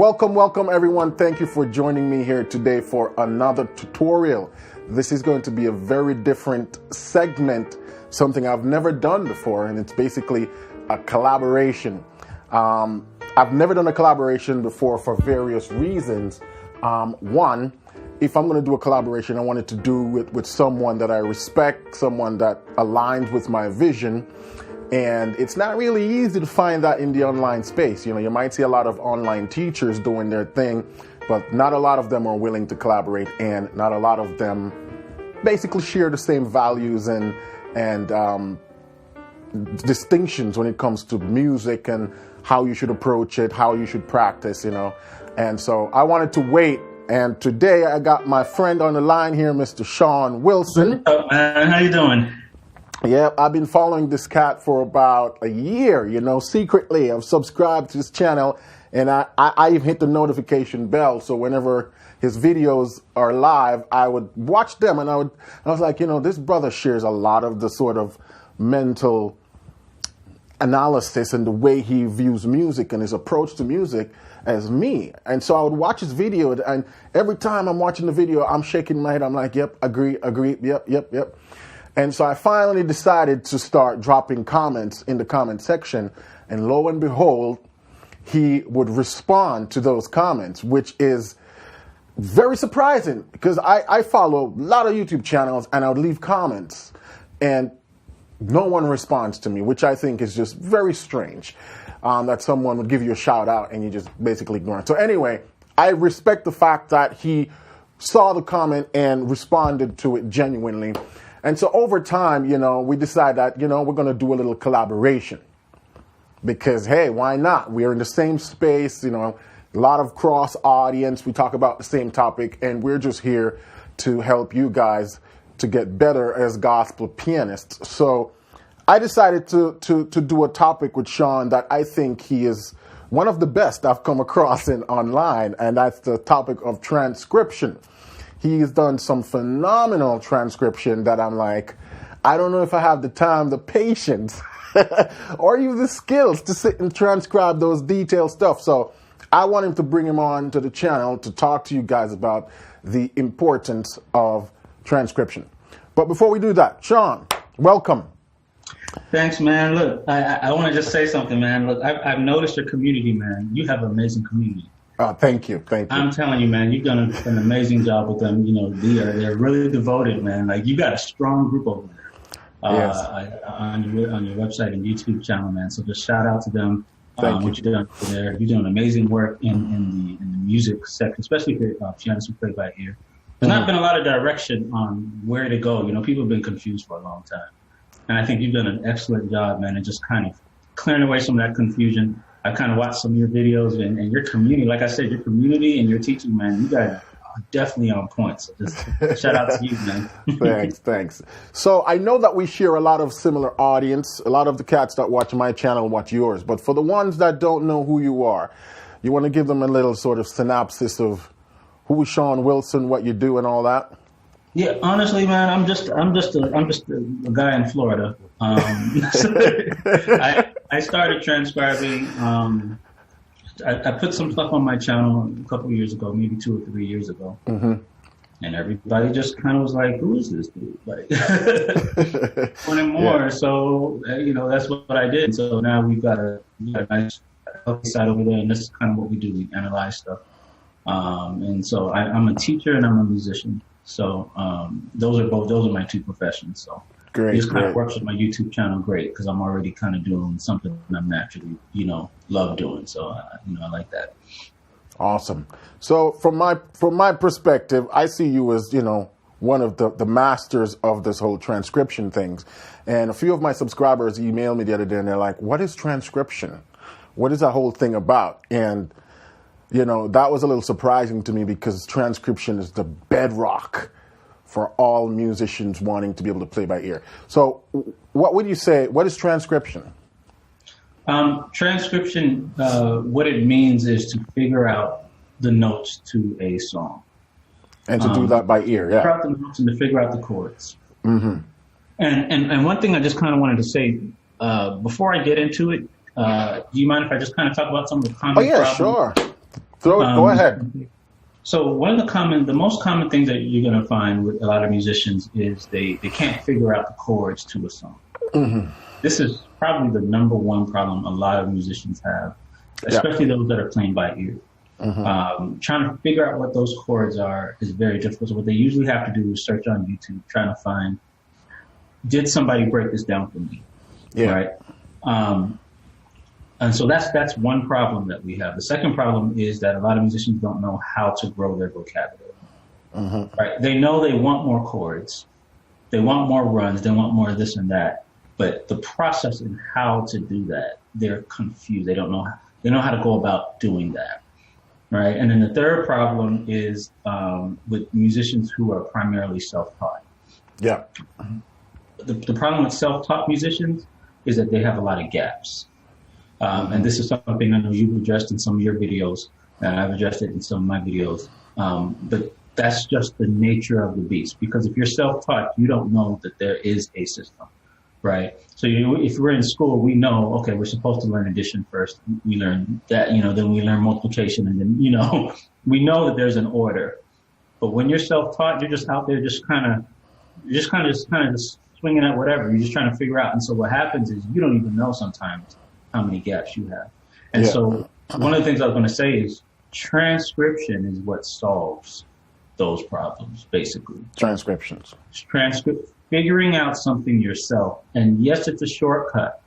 Welcome everyone. Thank you for joining me here today for another tutorial. This is going to be a very different segment, something I've never done before, and it's basically a collaboration. I've never done a collaboration before for various reasons. One, if I'm going to do a collaboration, I wanted to do it with someone that I respect, someone that aligns with my vision. And it's not really easy to find that in the online space. You know, you might see a lot of online teachers doing their thing, but not a lot of them are willing to collaborate, and not a lot of them basically share the same values and distinctions when it comes to music and how you should approach it, how you should practice, you know. And so I wanted to wait. And today I got my friend on the line here, Mr. Sean Wilson. Oh, man, how you doing? Yeah, I've been following this cat for about a year, you know, secretly. I've subscribed to his channel, and I even hit the notification bell. So whenever his videos are live, I would watch them, and I was like, you know, this brother shares a lot of the sort of mental analysis and the way he views music and his approach to music as me. And so I would watch his video, and every time I'm watching the video, I'm shaking my head. I'm like, yep, agree, yep. And so I finally decided to start dropping comments in the comment section, and lo and behold, he would respond to those comments, which is very surprising because I follow a lot of YouTube channels, and I would leave comments and no one responds to me, which I think is just very strange, that someone would give you a shout out and you just basically ignore it. So anyway, I respect the fact that he saw the comment and responded to it genuinely. And so over time, you know, we decided that, you know, we're going to do a little collaboration because, hey, why not? We're in the same space, you know, a lot of cross audience. We talk about the same topic, and we're just here to help you guys to get better as gospel pianists. So I decided to do a topic with Sean that I think he is one of the best I've come across online, and that's the topic of transcription. He's done some phenomenal transcription that I'm like, I don't know if I have the time, the patience, or even the skills to sit and transcribe those detailed stuff. So I want him to bring him on to the channel to talk to you guys about the importance of transcription. But before we do that, Sean, welcome. Thanks, man. Look, I want to just say something, man. Look, I've noticed your community, man. You have an amazing community. Thank you. I'm telling you, man, you've done an amazing job with them. You know, they're really devoted, man. Like, you got a strong group over there yes. on your website and YouTube channel, man. So just shout out to them. Thank you. What you're doing there. You're doing amazing work in the music sector, especially for pianists who play by ear. There's not been a lot of direction on where to go. You know, people have been confused for a long time. And I think you've done an excellent job, man, and just kind of clearing away some of that confusion. I kind of watched some of your videos and your community. Like I said, your community and your teaching, man, you guys are definitely on point. So just shout out to you, man. Thanks. So I know that we share a lot of similar audience. A lot of the cats that watch my channel watch yours. But for the ones that don't know who you are, you want to give them a little sort of synopsis of who is Sean Wilson, what you do, and all that? Yeah, honestly, man, I'm just a guy in Florida. I started transcribing. I put some stuff on my channel a couple of years ago, maybe 2 or 3 years ago, and everybody just kind of was like, "Who is this dude?" Like, wanting more. Yeah. So you know, that's what I did. So now we've got a nice healthy side over there, and this is kind of what we do. We analyze stuff, and so I'm a teacher and I'm a musician. So those are my two professions. So great, this kind of works with my YouTube channel great because I'm already kind of doing something I'm naturally, you know, love doing. So you know, I like that. Awesome. So from my perspective, I see you as, you know, one of the masters of this whole transcription things. And a few of my subscribers emailed me the other day, and they're like, "What is transcription? What is that whole thing about?" And you know, that was a little surprising to me because transcription is the bedrock for all musicians wanting to be able to play by ear. So what would you say, what is transcription? Transcription, what it means is to figure out the notes to a song. And to do that by ear, yeah. Figure out the notes and to figure out the chords. Mm-hmm. And one thing I just kind of wanted to say, before I get into it, do you mind if I just kind of talk about some of the common problems? Sure. Go ahead. So one of the most common things that you're going to find with a lot of musicians is they can't figure out the chords to a song. Mm-hmm. This is probably the number one problem a lot of musicians have, especially those that are playing by ear. Mm-hmm. Trying to figure out what those chords are is very difficult. So what they usually have to do is search on YouTube, trying to find, did somebody break this down for me? Yeah. Right. And so that's one problem that we have. The second problem is that a lot of musicians don't know how to grow their vocabulary. Mm-hmm. Right? They know they want more chords, they want more runs, they want more of this and that, but the process and how to do that, they're confused. They don't know how to go about doing that. Right? And then the third problem is with musicians who are primarily self-taught. Yeah. The problem with self-taught musicians is that they have a lot of gaps. And this is something I know you've addressed in some of your videos, and I've addressed it in some of my videos. But that's just the nature of the beast, because if you're self-taught, you don't know that there is a system, right? So if we're in school, we know, okay, we're supposed to learn addition first. We learn that, then we learn multiplication, and then, we know that there's an order. But when you're self-taught, you're just out there just kind of swinging at whatever. You're just trying to figure out. And so what happens is you don't even know sometimes how many gaps you have. And so one of the things I was going to say is transcription is what solves those problems, basically. Transcriptions. Figuring out something yourself. And yes, it's a shortcut.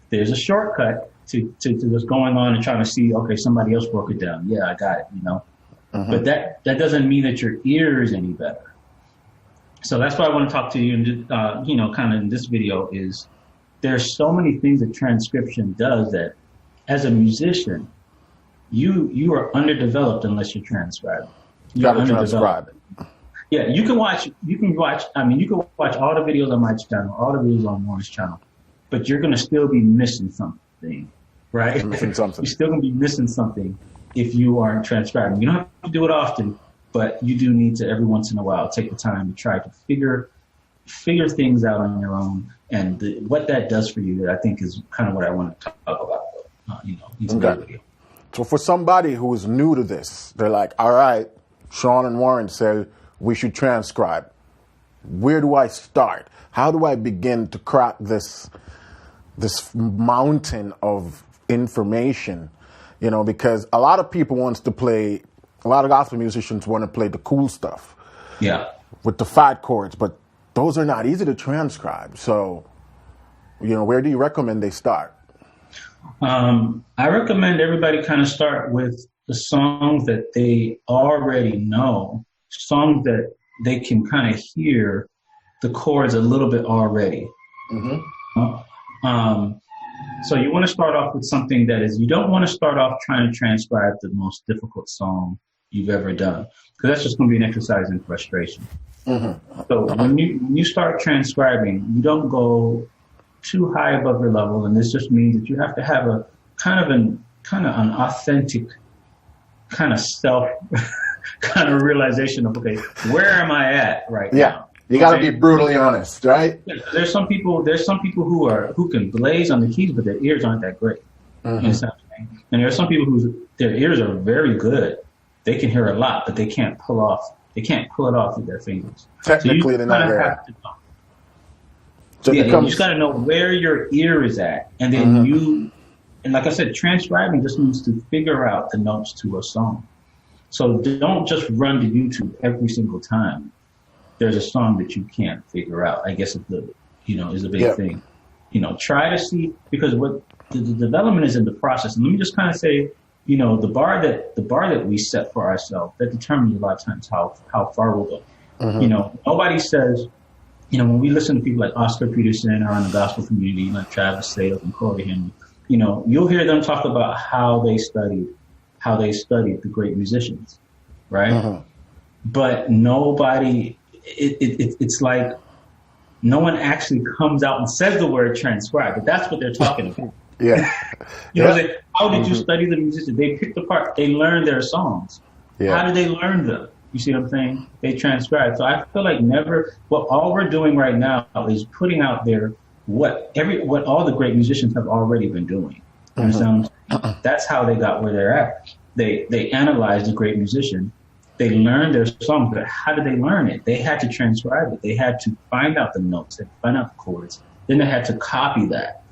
There's a shortcut to just going on and trying to see, okay, somebody else broke it down. Yeah, I got it, Mm-hmm. But that doesn't mean that your ear is any better. So that's why I want to talk to you, kind of in this video is, there's so many things that transcription does that as a musician, you are underdeveloped unless you're transcribing. You gotta transcribe it. Yeah, you can watch all the videos on my channel, all the videos on Warren's channel, but you're gonna still be missing something, right? You're missing something. You're still gonna be missing something if you aren't transcribing. You don't have to do it often, but you do need to every once in a while take the time to try to figure things out on your own. And what that does for you, I think, is kind of what I want to talk about, in today's video. So for somebody who is new to this, they're like, all right, Sean and Warren said we should transcribe. Where do I start? How do I begin to crack this mountain of information? Because a lot of people a lot of gospel musicians want to play the cool stuff. Yeah. With the fat chords, but those are not easy to transcribe. So, where do you recommend they start? I recommend everybody kind of start with the songs that they already know, songs that they can kind of hear the chords a little bit already. Mm-hmm. So you want to start off with something you don't want to start off trying to transcribe the most difficult song you've ever done, because that's just going to be an exercise in frustration. Mm-hmm. So when you start transcribing, you don't go too high above your level, and this just means that you have to have a kind of an authentic kind of self kind of realization of, okay, where am I at right now? You got to be brutally honest, right? Yeah, there's some people who can blaze on the keys, but their ears aren't that great. Mm-hmm. And there are some people their ears are very good. They can hear a lot, but they can't pull it off with their fingers. Technically, they're not very. You just got to know where your ear is at, and then and like I said, transcribing just means to figure out the notes to a song. So don't just run to YouTube every single time there's a song that you can't figure out. I guess is a big thing. Try to see, because what the development is in the process. And let me just kind of say, the bar that we set for ourselves, that determines a lot of times how far we'll go. Mm-hmm. Nobody says, when we listen to people like Oscar Peterson or in the gospel community, like Travis Sales and Corey Henry, you'll hear them talk about how they studied the great musicians, right? Mm-hmm. But nobody, it's like no one actually comes out and says the word transcribe, but that's what they're talking about. Yeah. How did you study the musicians? They picked apart, they learned their songs. Yeah. How did they learn them? You see what I'm saying? They transcribe. So I feel like all we're doing right now is putting out there what all the great musicians have already been doing. You understand? That's how they got where they're at. they analyzed a great musician. They learned their song, but how did they learn it? They had to transcribe it. They had to find out the notes, they find out the chords. Then they had to copy that.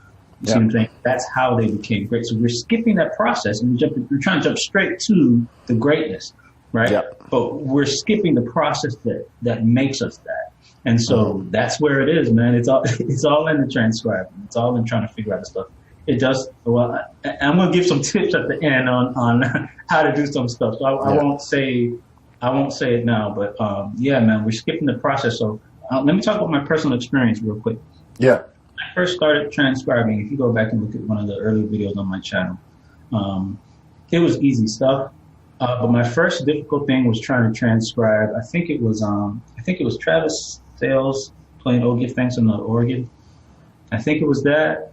You see what I'm saying? That's how they became great. So we're skipping that process and we're trying to jump straight to the greatness, right? Yep. But we're skipping the process that makes us that. And so that's where it is, man. It's all in the transcribing. It's all in trying to figure out the stuff. It does. Well, I'm going to give some tips at the end on how to do some stuff. So I won't say it now, but yeah, man, we're skipping the process. So let me talk about my personal experience real quick. Yeah. When I first started transcribing, if you go back and look at one of the early videos on my channel, it was easy stuff. But my first difficult thing was trying to transcribe. I think it was Travis Sales playing "Oh Give Thanks" on the organ. I think it was that,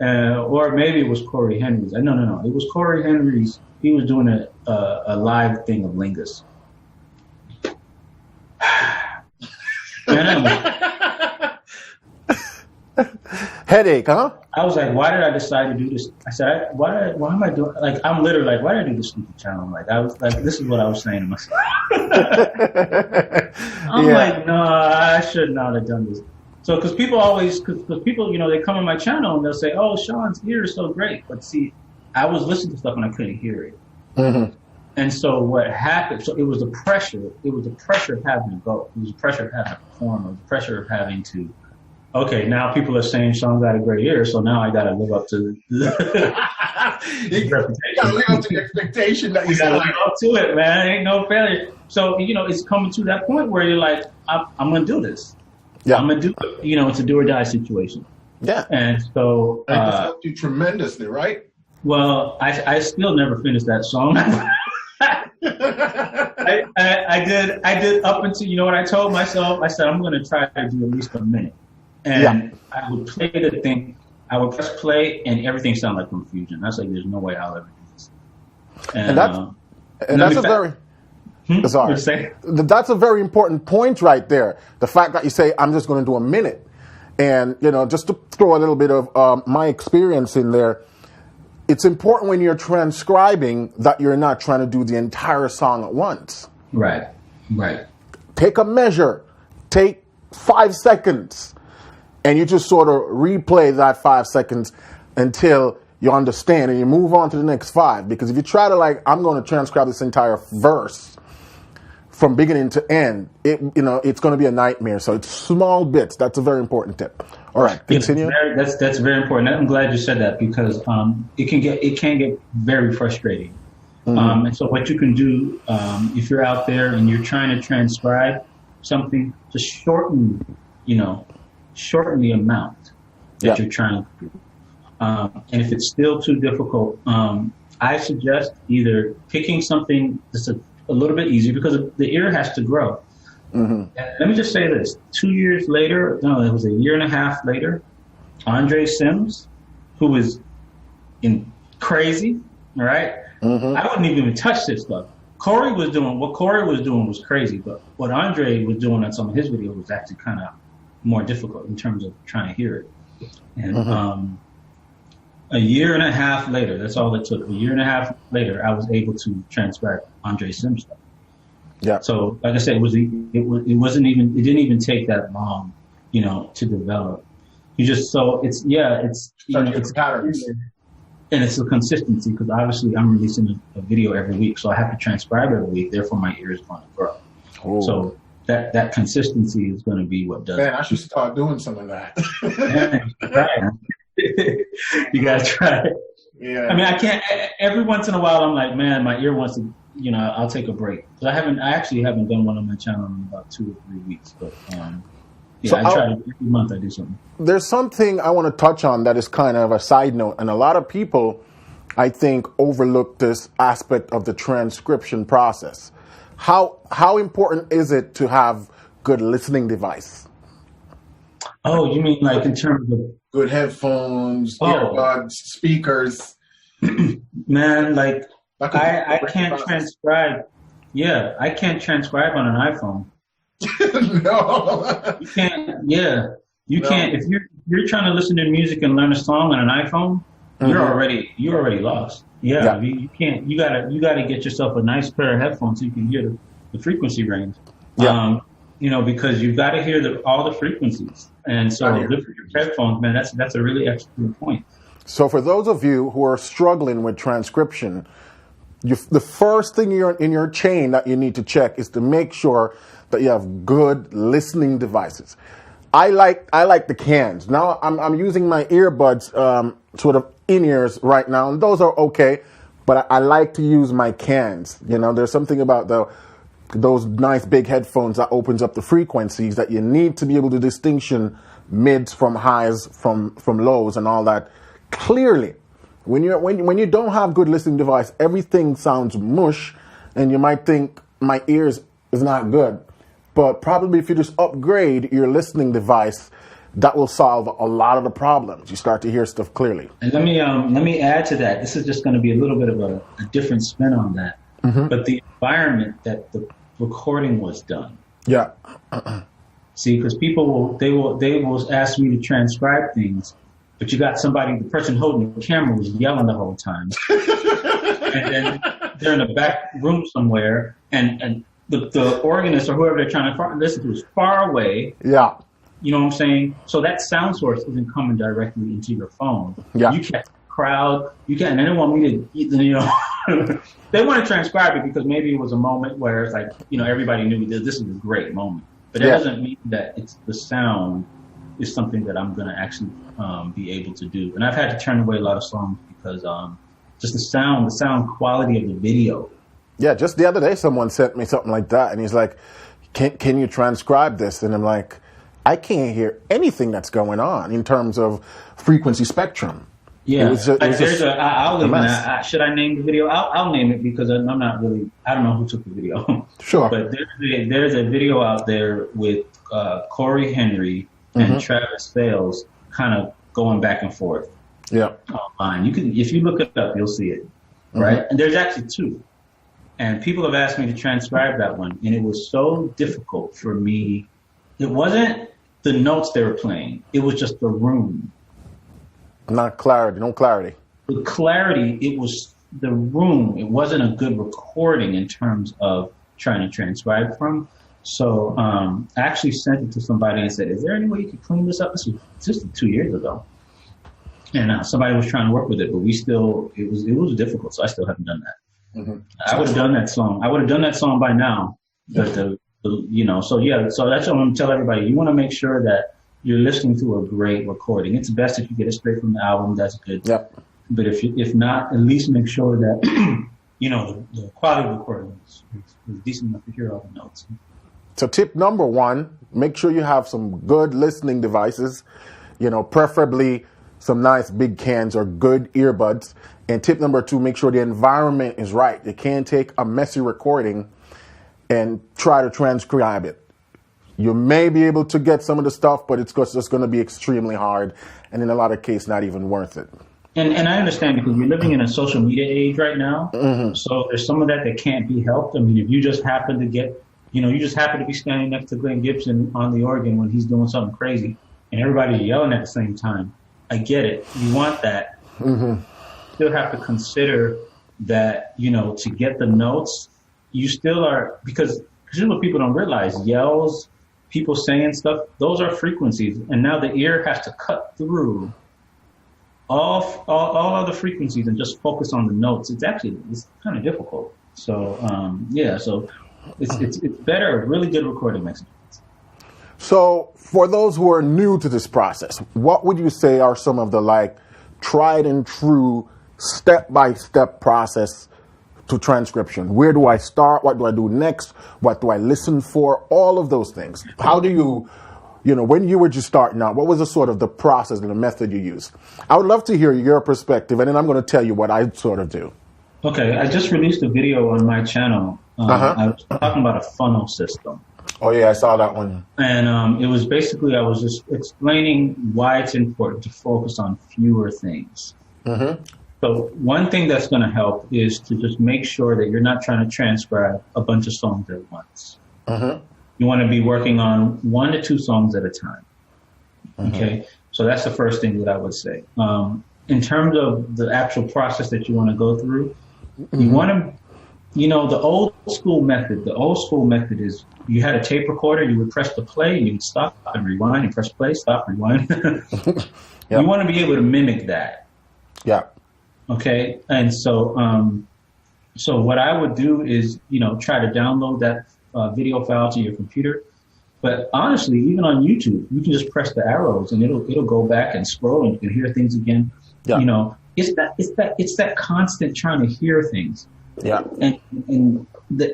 or maybe it was Corey Henry's. No. It was Corey Henry's. He was doing a live thing of Lingus. Headache, huh? I was like, why did I decide to do this? I said, why am I doing? Like, I'm literally like, why did I do this stupid channel? Like, I was like, this is what I was saying to myself. I'm like, no, I should not have done this. So, because people, they come on my channel and they'll say, oh, Sean's ear is so great. But see, I was listening to stuff and I couldn't hear it. Mm-hmm. And so what happened, so it was the pressure. It was the pressure of having to go. It was the pressure of having to perform. It was the pressure of having to, okay, now people are saying Sean got a great ear, so now I got to live up to the reputation. You got to live up to the expectation that you got to live up to it, man. Ain't no failure. So, it's coming to that point where you're like, I'm going to do this. Yeah. I'm going to do it. It's a do or die situation. Yeah. And so. And this helped you tremendously, right? Well, I still never finished that song. I did up until, what I told myself? I said, I'm going to try to do at least a minute. And I would play the thing. I would press play, and everything sounded like confusion. I was like, "There's no way I'll ever do this." And that's a very That's a very important point right there. The fact that you say, "I'm just going to do a minute," and just to throw a little bit of my experience in there. It's important when you're transcribing that you're not trying to do the entire song at once. Right. Take a measure. Take 5 seconds. And you just sort of replay that 5 seconds until you understand and you move on to the next 5. Because if you try to I'm going to transcribe this entire verse from beginning to end, it's going to be a nightmare. So it's small bits. That's a very important tip. All right, continue. That's very important. I'm glad you said that because it can get very frustrating. Mm-hmm. And so what you can do if you're out there and you're trying to transcribe something, just shorten the amount that you're trying to do. And if it's still too difficult, I suggest either picking something that's a little bit easier because the ear has to grow. Mm-hmm. Let me just say this. 2 years later, no, it was a year and a half later, Andre Sims, who was crazy, all right? Mm-hmm. I wouldn't even touch this stuff. What Corey was doing was crazy, but what Andre was doing on some of his videos was actually kind of more difficult in terms of trying to hear it. And a year and a half later, that's all it took. A year and a half later, I was able to transcribe Andre Sims stuff. Yeah. So, like I said, it didn't even take that long, to develop. It's patterns. And it's a consistency because obviously I'm releasing a video every week, so I have to transcribe every week. Therefore, my ear is going to grow. Oh. So that consistency is going to be what does. Man, I should start doing some of that. You gotta try it. Yeah. I mean, I can't. Every once in a while, I'm like, man, my ear wants to. I'll take a break. I actually haven't done one on my channel in about 2 or 3 weeks, but. So I try every month I do something. There's something I want to touch on that is kind of a side note, and a lot of people, I think, overlook this aspect of the transcription process. How important is it to have good listening device? Oh, you mean like in terms of good headphones, earbuds, speakers? Man, I can't transcribe. Yeah, I can't transcribe on an iPhone. No, you can't. Yeah, you can't. If you're trying to listen to music and learn a song on an iPhone, you're already lost. Yeah, you can't. You gotta get yourself a nice pair of headphones so you can hear the frequency range. Yeah. Because you've got to hear all the frequencies. And so with your headphones, man, that's a really excellent point. So for those of you who are struggling with transcription, the first thing in your chain that you need to check is to make sure that you have good listening devices. I like the cans. Now I'm using my earbuds sort of in-ears right now, and those are okay, but I like to use my cans. There's something about those nice big headphones that opens up the frequencies that you need to be able to distinction mids from highs from lows and all that clearly. When you don't have good listening device, everything sounds mush, and you might think my ears is not good. But probably if you just upgrade your listening device, that will solve a lot of the problems. You start to hear stuff clearly. And let me add to that. This is just going to be a little bit of a different spin on that. Mm-hmm. But the environment that the recording was done. Yeah. See, because people will ask me to transcribe things, but you got the person holding the camera was yelling the whole time, and then they're in the back room somewhere, and the organist or whoever they're trying to listen to is far away. Yeah. You know what I'm saying? So that sound source isn't coming directly into your phone. Yeah. You catch the crowd. And they don't want me to, they want to transcribe it because maybe it was a moment where it's like, everybody knew this is a great moment. But that doesn't mean that the sound is something that I'm going to actually be able to do. And I've had to turn away a lot of songs because just the sound quality of the video. Yeah, just the other day someone sent me something like that, and he's like, can you transcribe this? And I'm like, I can't hear anything that's going on in terms of frequency spectrum. Yeah, should I name the video? I'll name it because I'm not really, I don't know who took the video. Sure. But there's a video out there with Corey Henry and Travis Sales kind of going back and forth. Yeah. Online. If you look it up, you'll see it. Right? And there's actually two. And people have asked me to transcribe that one, and it was so difficult for me. It wasn't the notes they were playing. It was just the room. No clarity. The clarity, it was the room. It wasn't a good recording in terms of trying to transcribe from. So I actually sent it to somebody and said, is there any way you could clean this up? This was just 2 years ago. And somebody was trying to work with it, but it was difficult, so I still haven't done that. Mm-hmm. I would have done that song. I would have done that song by now. But so that's what I'm going to tell everybody. You want to make sure that you're listening to a great recording. It's best if you get it straight from the album. That's good. Yep. But if not, at least make sure that the quality of the recording is decent enough to hear all the notes. So tip number 1, make sure you have some good listening devices. Preferably some nice big cans or good earbuds. And tip number 2, make sure the environment is right. You can't take a messy recording and try to transcribe it. You may be able to get some of the stuff, but it's just going to be extremely hard, and in a lot of cases, not even worth it. And I understand because we're living in a social media age right now, so there's some of that can't be helped. I mean, if you just happen to be standing next to Glenn Gibson on the organ when he's doing something crazy, and everybody's yelling at the same time, I get it. You want that. Mm-hmm. Still have to consider that, to get the notes, you still are, because here's what people don't realize, yells, people saying stuff, those are frequencies. And now the ear has to cut through all other frequencies and just focus on the notes. It's kind of difficult. So, so it's better. A really good recording makes a difference. So for those who are new to this process, what would you say are some of the tried and true step-by-step process to transcription? Where do I start? What do I do next? What do I listen for? All of those things. How do you, when you were just starting out, what was the sort of the process and the method you used? I would love to hear your perspective, and then I'm going to tell you what I sort of do. Okay, I just released a video on my channel. I was talking about a funnel system. Oh, yeah, I saw that one. And it was basically, I was just explaining why it's important to focus on fewer things. Mm-hmm. So one thing that's going to help is to just make sure that you're not trying to transcribe a bunch of songs at once. Mm-hmm. You want to be working on 1 to 2 songs at a time. Mm-hmm. Okay, so that's the first thing that I would say. in terms of the actual process that you want to go through, you want to, the old school method is you had a tape recorder, you would press the play, you would stop and rewind, and press play, stop, rewind. Yep. You want to be able to mimic that. Yeah. Okay. And so, so what I would do is, try to download that video file to your computer. But honestly, even on YouTube, you can just press the arrows and it'll go back and scroll, and you can hear things again. Yeah. It's that constant trying to hear things. Yeah. And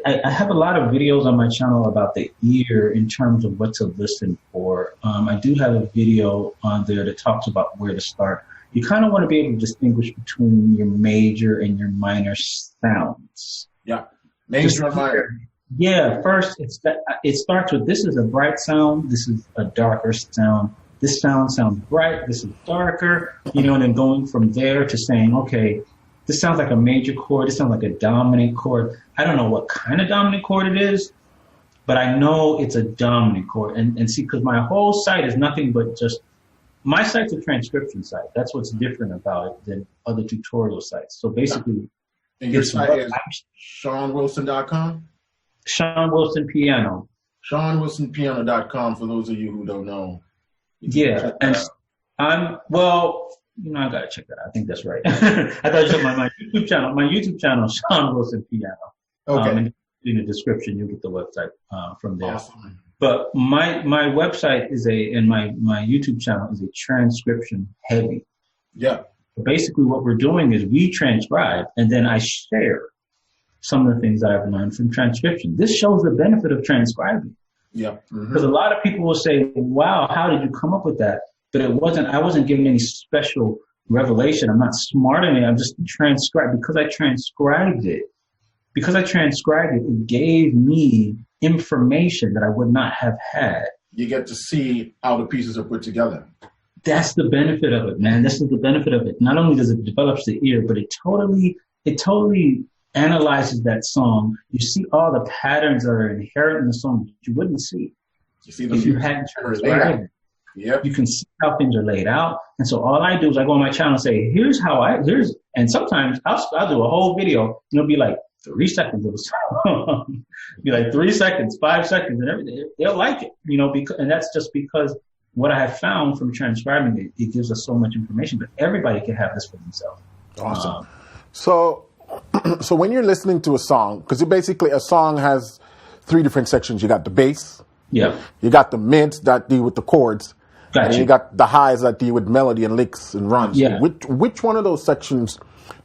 I have a lot of videos on my channel about the ear in terms of what to listen for. I do have a video on there that talks about where to start. You kind of want to be able to distinguish between your major and your minor sounds. Yeah. Major and minor. Yeah. First, it starts with, this is a bright sound. This is a darker sound. This sound sounds bright. This is darker, and then going from there to saying, okay, this sounds like a major chord. This sounds like a dominant chord. I don't know what kind of dominant chord it is, but I know it's a dominant chord. And see, because my whole site is nothing but just, my site's a transcription site. That's what's different about it than other tutorial sites. So basically, and your site is SeanWilson.com? Sean Wilson Piano. SeanWilsonPiano.com for those of you who don't know. Yeah, and I gotta check that out. I think that's right. I thought you said my YouTube channel. My YouTube channel, Sean Wilson Piano. Okay. And in the description, you'll get the website from there. Awesome. But my website and my YouTube channel is a transcription heavy. Yeah. Basically, what we're doing is we transcribe, and then I share some of the things that I've learned from transcription. This shows the benefit of transcribing. Yeah. Because a lot of people will say, wow, how did you come up with that? But I wasn't given any special revelation. I'm not smart in it. I'm just transcribed. Because I transcribed it, it gave me information that I would not have had. You get to see how the pieces are put together. That's the benefit of it, man. This is the benefit of it. Not only does it develop the ear, but it totally analyzes that song. You see all the patterns that are inherent in the song that you wouldn't see if you hadn't transcribed it. Yep. You can see how things are laid out. And so all I do is I go on my channel and say, and sometimes I'll do a whole video, and it'll be like 3 seconds of a song. Be like 3 seconds, 5 seconds, and everything. They'll like it, and that's just because what I have found from transcribing it gives us so much information, but everybody can have this for themselves. Awesome. So when you're listening to a song, because basically a song has 3 different sections. You got the bass. Yeah. You got the mids that deal with the chords. And you got the highs that deal with melody and licks and runs. Yeah. Which one of those sections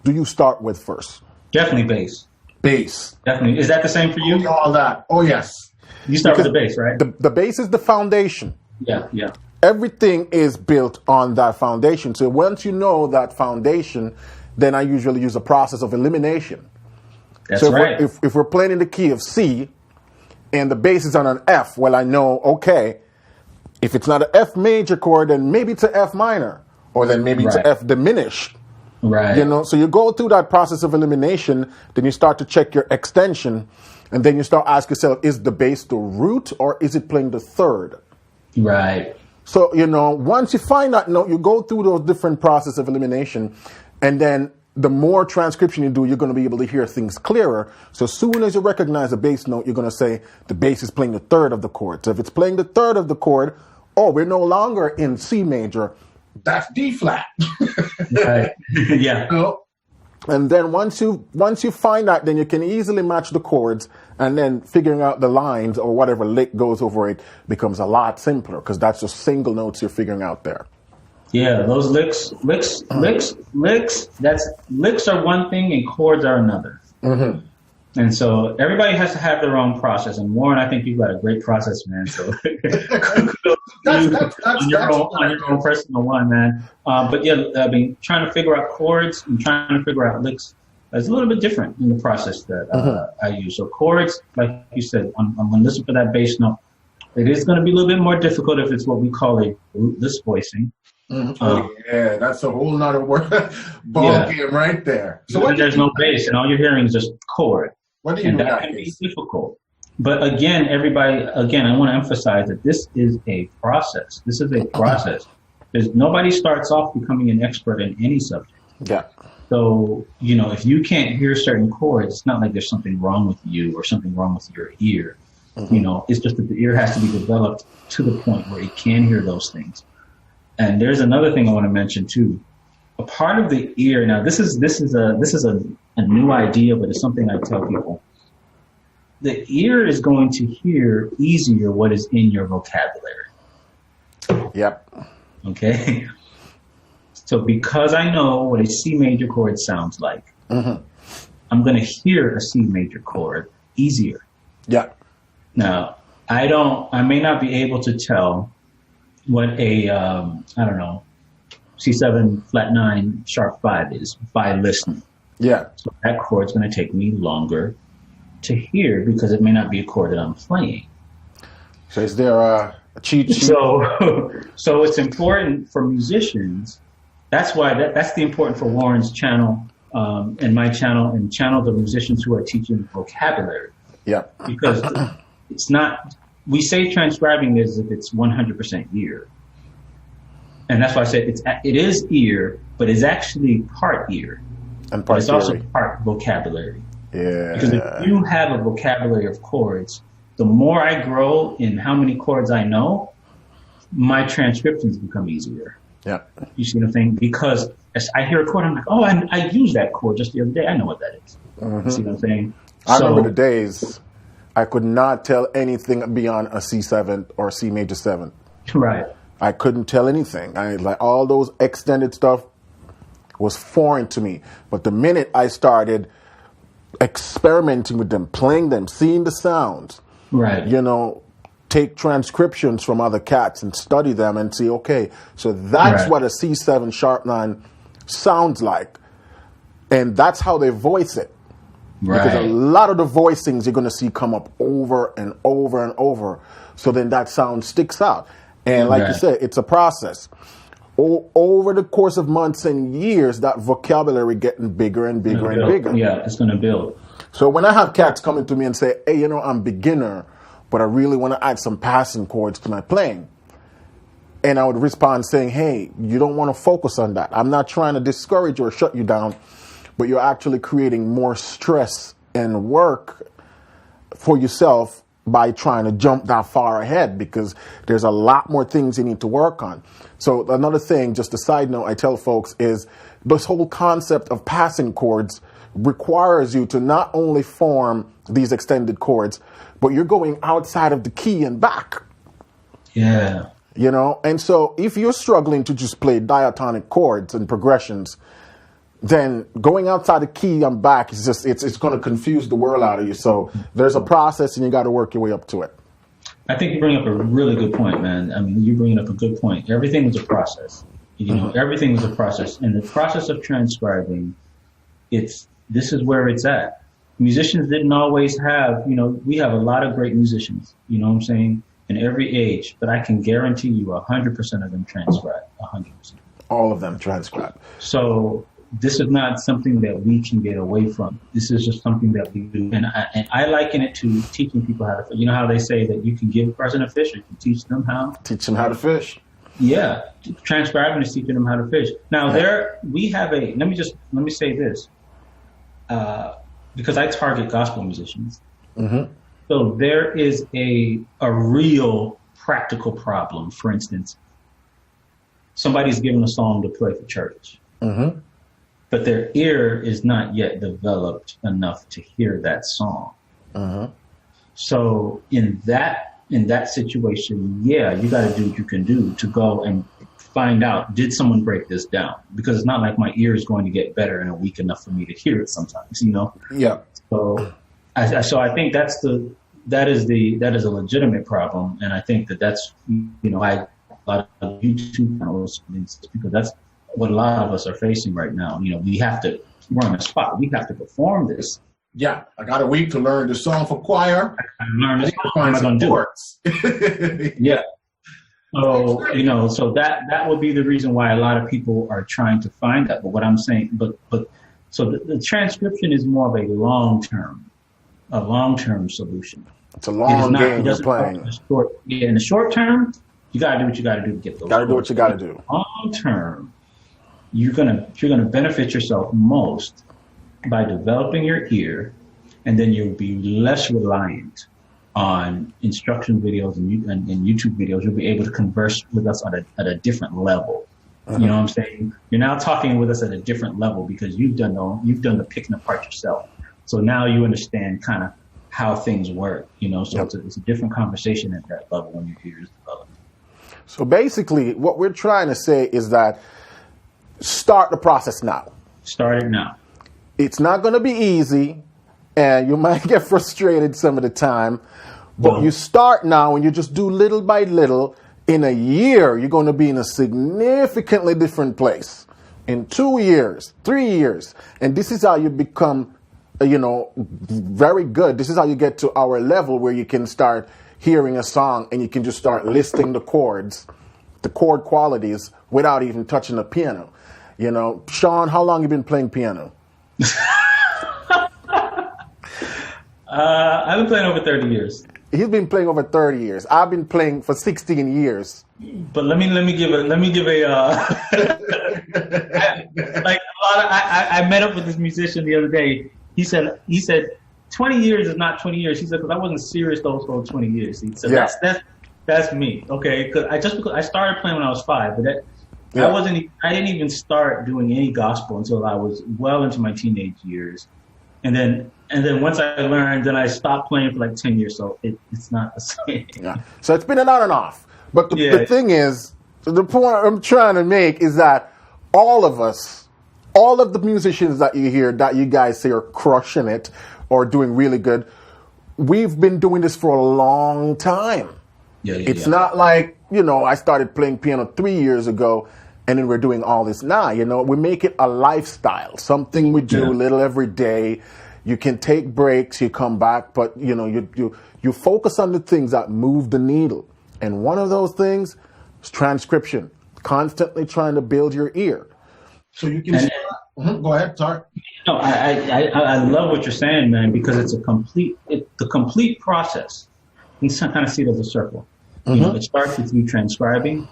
do you start with first? Definitely bass. Bass. Definitely. Is that the same for you? All that. Oh, yes. You start with the bass, right? The bass is the foundation. Yeah, yeah. Everything is built on that foundation. So once you know that foundation, then I usually use a process of elimination. That's right. If we're playing in the key of C and the bass is on an F, well, I know, okay, if it's not an F major chord, then maybe it's an F minor, or then maybe it's an F diminished. Right. So you go through that process of elimination, then you start to check your extension, and then you start asking yourself, is the bass the root, or is it playing the third? Right. So, once you find that note, you go through those different processes of elimination, and then the more transcription you do, you're going to be able to hear things clearer. So as soon as you recognize a bass note, you're going to say the bass is playing the third of the chord. So if it's playing the third of the chord, we're no longer in C major. That's D flat. Right. Yeah. And then once you find that, then you can easily match the chords, and then figuring out the lines or whatever lick goes over it becomes a lot simpler, because that's just single notes you're figuring out there. Yeah, those licks. Licks are one thing and chords are another. Mm-hmm. And so everybody has to have their own process. And Warren, I think you've got a great process, man. So on your own personal one, man. But yeah, I mean, trying to figure out chords and trying to figure out licks is a little bit different in the process that I use. So chords, like you said, I'm going to listen for that bass note. It is going to be a little bit more difficult if it's what we call a rootless voicing. Yeah, that's a whole nother ball game right there. So there's no bass, and all you're hearing is just chord. What do you and that can be difficult. But again, I want to emphasize that this is a process. This is a process. Because nobody starts off becoming an expert in any subject. Yeah. So, you know, if you can't hear certain chords, it's not like there's something wrong with you or something wrong with your ear. You know, it's just that the ear has to be developed to the point where it can hear those things. And there's another thing I want to mention too. A part of the ear. Now, this is a new idea, but it's something I tell people. The ear is going to hear easier what is in your vocabulary. Yep. Okay. So because I know what a C major chord sounds like, I'm going to hear a C major chord easier. Yeah. Now, I may not be able to tell what a, I don't know, C7 flat 9 sharp 5 is by listening. Yeah. So that chord's going to take me longer to hear because it may not be a chord that I'm playing. So is there a cheat sheet? So it's important for musicians. That's why that's the important for Warren's channel and my channel and channels of musicians who are teaching vocabulary. Yeah. Because it's not, we say transcribing as if it's 100% ear. And that's why I said it is ear, but it's actually part ear. And part it's theory. also part vocabulary. Yeah. Because if you have a vocabulary of chords, the more I grow in how many chords I know, my transcriptions become easier. Yeah. You see what I'm saying? Because as I hear a chord, I'm like, oh, I used that chord just the other day. I know what that is. You see what I'm saying? I remember the days I could not tell anything beyond a C7 or C major 7. Right. I couldn't tell anything. Like all those extended stuff was foreign to me. But the minute I started experimenting with them, playing them, seeing the sounds, right, you know, take transcriptions from other cats and study them and see, okay, so that's what a C7 sharp 9 sounds like. And that's how they voice it. Right. Because a lot of the voicings you're going to see come up over and over and over. So then that sound sticks out. And like you said, it's a process. Over the course of months and years, that vocabulary getting bigger and bigger and bigger. Yeah, it's going to build. So when I have cats coming to me and say, hey, you know, I'm beginner, but I really want to add some passing chords to my playing. And I would respond saying, hey, you don't want to focus on that. I'm not trying to discourage or shut you down, but you're actually creating more stress and work for yourself by trying to jump that far ahead, because there's a lot more things you need to work on. So another thing, just a side note I tell folks, is this whole concept of passing chords requires you to not only form these extended chords, but you're going outside of the key and back. Yeah. You know, and so if you're struggling to just play diatonic chords and progressions, then going outside the key and back is just, it's going to confuse the world out of you. So there's a process and you got to work your way up to it. I think you bring up a really good point, man. I mean, you bring up a good point. Everything was a process. You know, everything was a process. And the process of transcribing, this is where it's at. Musicians didn't always have, you know, we have a lot of great musicians, you know what I'm saying, in every age, but I can guarantee you 100% of them transcribe, 100%. All of them transcribe. So this is not something that we can get away from. This is just something that we do. And I liken it to teaching people how to, you know how they say that you can give a person a fish, or you can teach them how? Teach them how to fish. Yeah. Transcribing is teaching them how to fish. Now we have let me say this, because I target gospel musicians. Mm-hmm. So there is a real practical problem. For instance, somebody's given a song to play for church. Mm-hmm. But their ear is not yet developed enough to hear that song. Uh-huh. So in that situation, yeah, you got to do what you can do to go and find out, did someone break this down? Because it's not like my ear is going to get better in a week enough for me to hear it sometimes, you know? Yeah. So I think that is a legitimate problem. And I think that's, you know, a lot of YouTube channels, because that's what a lot of us are facing right now. You know, we're on the spot. We have to perform this. Yeah, I got a week to learn the song for choir. I learn this. What am I going to do? Yeah. So, you know, so that would be the reason why a lot of people are trying to find that. But what I'm saying, so the transcription is more of a long-term solution. It's a long game you're playing. In the short term, You got to do what you got to do to get those. Got to do what you got to do. Long term, you're gonna benefit yourself most by developing your ear, and then you'll be less reliant on instruction videos and YouTube videos. You'll be able to converse with us at a different level. You know what I'm saying? You're now talking with us at a different level because you've done the picking apart yourself. So now you understand kind of how things work. So it's a different conversation at that level when your ear is developed. So basically, what we're trying to say is that start the process now. Start it now. It's not going to be easy, and you might get frustrated some of the time, but you start now and you just do little by little. In a year, you're going to be in a significantly different place. In 2 years, 3 years. And this is how you become, very good. This is how you get to our level where you can start hearing a song and you can just start listing the chords, the chord qualities, without even touching the piano. Sean, how long have you been playing piano? I've been playing over 30 years. He's been playing over 30 years. I've been playing for 16 years. But let me give a I met up with this musician the other day. He said 20 years is not 20 years. He said, because I wasn't serious those whole 20 years. He said, that's me. Okay. Because I started playing when I was 5, but I didn't even start doing any gospel until I was well into my teenage years. And then once I learned, then I stopped playing for like 10 years. So it's not the same. Yeah. So it's been an on and off. But the thing is, the point I'm trying to make is that all of us, all of the musicians that you hear, that you guys say are crushing it or doing really good, we've been doing this for a long time. It's not like, I started playing piano 3 years ago and then we're doing all this now. We make it a lifestyle, something we do a little every day. You can take breaks, you come back, but you focus on the things that move the needle. And one of those things is transcription, constantly trying to build your ear. So you can go ahead, sorry. No, I love what you're saying, man, because it's the complete process. You can kind of see it as a circle. It starts with you transcribing,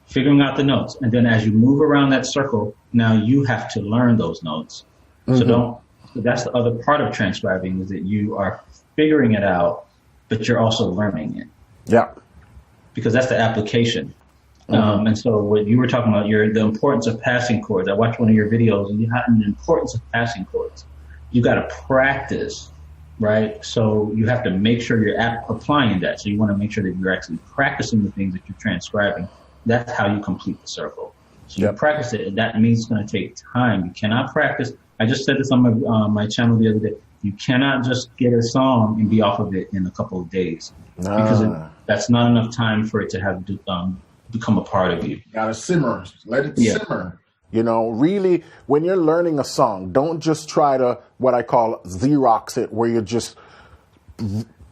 figuring out the notes, and then as you move around that circle, now you have to learn those notes. So that's the other part of transcribing, is that you are figuring it out, but you're also learning it. Yeah. Because that's the application. And so what you were talking about, the importance of passing chords. I watched one of your videos and you had the importance of passing chords. You got to practice, right? So you have to make sure you're applying that. So you want to make sure that you're actually practicing the things that you're transcribing. That's how you complete the circle. So you practice it, and that means it's going to take time. You cannot practice. I just said this on my channel the other day. You cannot just get a song and be off of it in a couple of days, because that's not enough time for it to have become a part of you. Gotta simmer. Let it simmer. Really, when you're learning a song, don't just try to, what I call, Xerox it, where you're just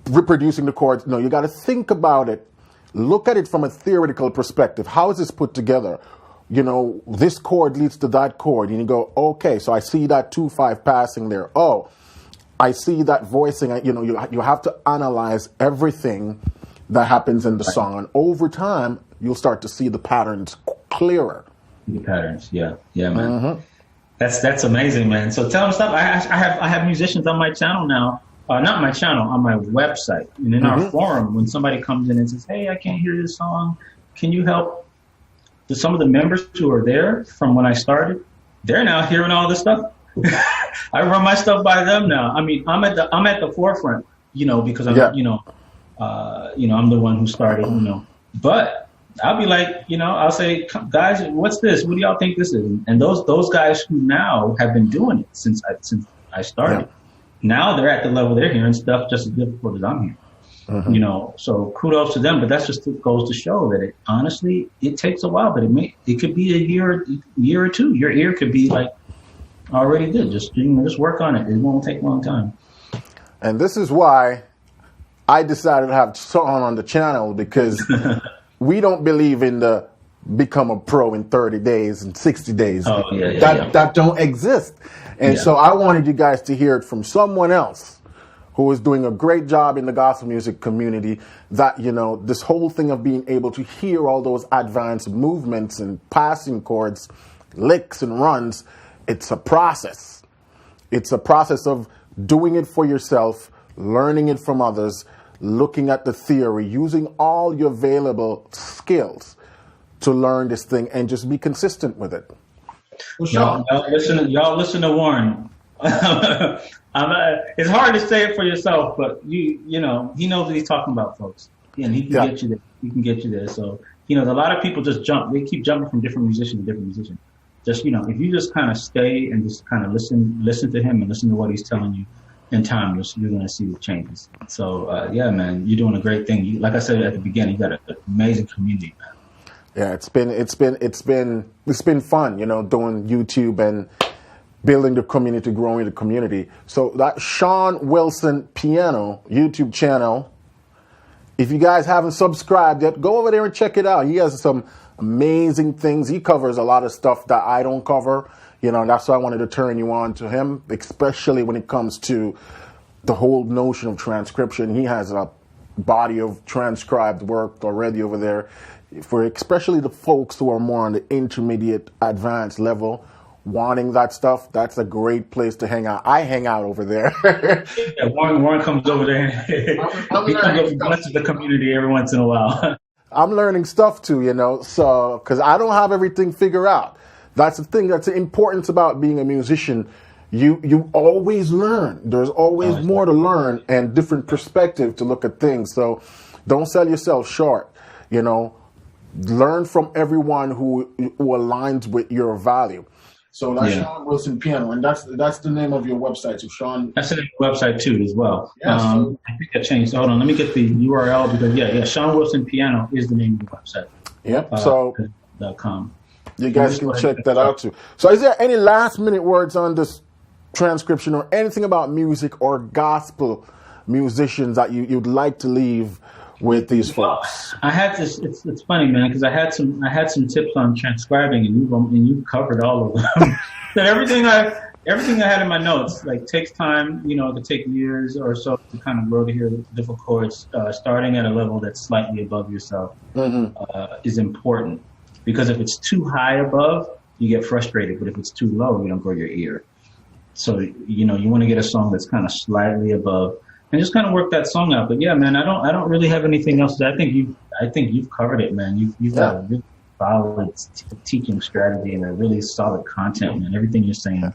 reproducing the chords. No, you got to think about it. Look at it from a theoretical perspective. How is this put together? This chord leads to that chord. And you go, okay, so I see that 2/5 passing there. Oh, I see that voicing. You have to analyze everything that happens in the song. And over time, you'll start to see the patterns clearer. The patterns, yeah, man. That's amazing, man. So tell them stuff. I have musicians on my channel now. Not my channel, on my website. And in our forum, when somebody comes in and says, hey, I can't hear this song, can you help? Some of the members who are there from when I started, they're now hearing all this stuff. I run my stuff by them now. I mean, I'm at the forefront, because I'm, I'm the one who started, but I'll be like, I'll say, guys, what's this? What do y'all think this is? And those guys who now have been doing it since I started, now they're at the level they're hearing stuff just as difficult as I'm hearing. So kudos to them, but that's just goes to show that honestly, it takes a while, but it could be a year or two. Your ear could be like already good. Just work on it. It won't take a long time. And this is why I decided to have Sean on the channel, because we don't believe in the become a pro in 30 days and 60 days. That don't exist. And so I wanted you guys to hear it from someone else who is doing a great job in the gospel music community, that, you know, this whole thing of being able to hear all those advanced movements and passing chords, licks and runs, it's a process. It's a process of doing it for yourself, learning it from others, looking at the theory, using all your available skills to learn this thing and just be consistent with it. Y'all listen to Warren. It's hard to say it for yourself, but you know, he knows what he's talking about, folks. And he can get you there. He can get you there. So, you know, a lot of people just jump. They keep jumping from different musician to different musician. Just, you know, if you just kind of stay and just kind of listen to him and listen to what he's telling you, in time, you're going to see the changes. So, yeah, man, you're doing a great thing. Like I said at the beginning, you got an amazing community, man. Yeah, it's been fun, you know, doing YouTube and building the community, growing the community. So that Sean Wilson Piano YouTube channel, if you guys haven't subscribed yet, go over there and check it out. He has some amazing things. He covers a lot of stuff that I don't cover. You know, that's why I wanted to turn you on to him, especially when it comes to the whole notion of transcription. He has a body of transcribed work already over there for especially the folks who are more on the intermediate advanced level, wanting that stuff. That's a great place to hang out. I hang out over there. Yeah, Warren comes over there. He comes over and blesses the community every once in a while. I'm learning stuff too, you know, so because I don't have everything figured out. That's the thing that's the importance about being a musician. You always learn. There's always more to learn and different perspective to look at things. So don't sell yourself short, you know. Learn from everyone who aligns with your value. So that's Sean Wilson Piano, and that's the name of your website. So Sean, that's the name of the website too as well. I think I changed. Hold on, let me get the URL because Sean Wilson Piano is the name of the website. Yep. So .com. You guys can check that out too. So is there any last minute words on this transcription or anything about music or gospel musicians that you'd like to leave with these folks? I had this. It's funny, man, because I had some tips on transcribing, and you covered all of them. So everything I had in my notes, like, takes time. You know, it could take years or so to kind of grow to hear different chords. Starting at a level that's slightly above yourself is important, because if it's too high above, you get frustrated. But if it's too low, you don't grow your ear. So, you know, you want to get a song that's kind of slightly above, and just kind of work that song out. But yeah, man, I don't really have anything else. I think you've covered it, man. You've got a really solid teaching strategy and a really solid content, man. Everything you're saying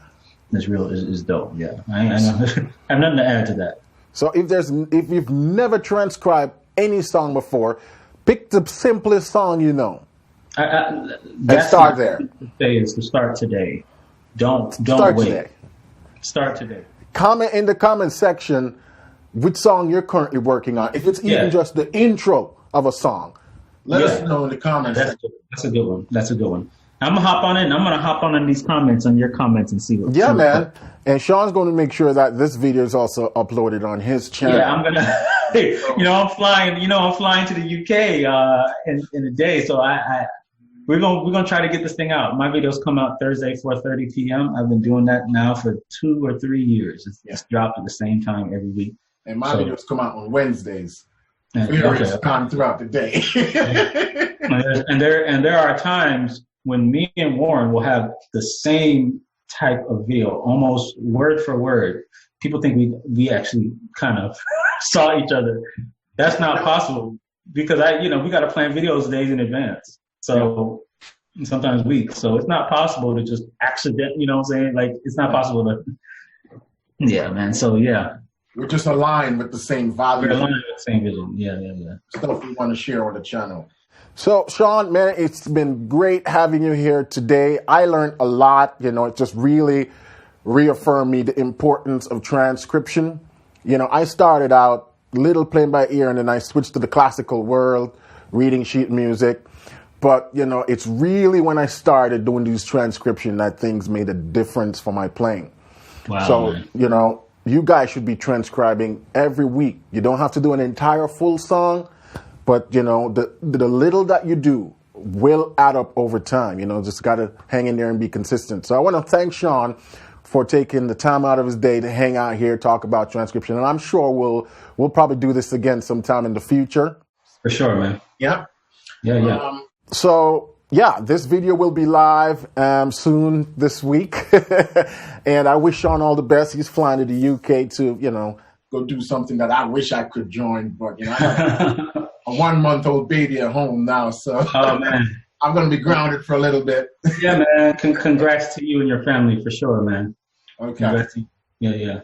is dope. Yeah, I know. I have nothing to add to that. So if you've never transcribed any song before, pick the simplest song you know. That's start there. Is to start today. Don't start wait. Today. Start today. Comment in the comment section which song you're currently working on. If it's even just the intro of a song, let us know in the comments. That's a good one. That's a good one. I'm gonna hop on it. And I'm gonna hop on these comments, on your comments, and see what. Yeah, man. And Sean's going to make sure that this video is also uploaded on his channel. Yeah, I'm gonna. I'm flying. I'm flying to the UK in a day, so we're gonna try to get this thing out. My videos come out Thursday, 4:30 p.m. I've been doing that now for 2 or 3 years. It's dropped at the same time every week. And my videos come out on Wednesdays. Time throughout the day. and there are times when me and Warren will have the same type of video, almost word for word. People think we actually kind of saw each other. That's not possible, because we got to plan videos days in advance. So sometimes weeks. So it's not possible to just accident. You know what I'm saying? Like, it's not possible to. Yeah, man. So yeah. We're just aligned with the same value. We're aligned with the same vision. Yeah. Stuff we want to share on the channel. So, Sean, man, it's been great having you here today. I learned a lot. It just really reaffirmed me the importance of transcription. I started out little playing by ear, and then I switched to the classical world, reading sheet music. But, it's really when I started doing these transcription that things made a difference for my playing. Wow. So, man. You guys should be transcribing every week. You don't have to do an entire full song, but, the little that you do will add up over time. Just got to hang in there and be consistent. So I want to thank Sean for taking the time out of his day to hang out here, talk about transcription. And I'm sure we'll probably do this again sometime in the future. For sure, man. Yeah. Yeah. So yeah, this video will be live soon this week. And I wish Sean all the best. He's flying to the UK to, go do something that I wish I could join. But, I have a 1-month-old baby at home now. So oh, man. I'm going to be grounded for a little bit. Yeah, man. Congrats to you and your family for sure, man. Okay. Yeah.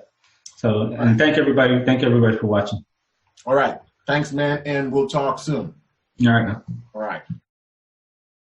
So, and thank everybody. Thank everybody for watching. All right. Thanks, man. And we'll talk soon. All right. All right.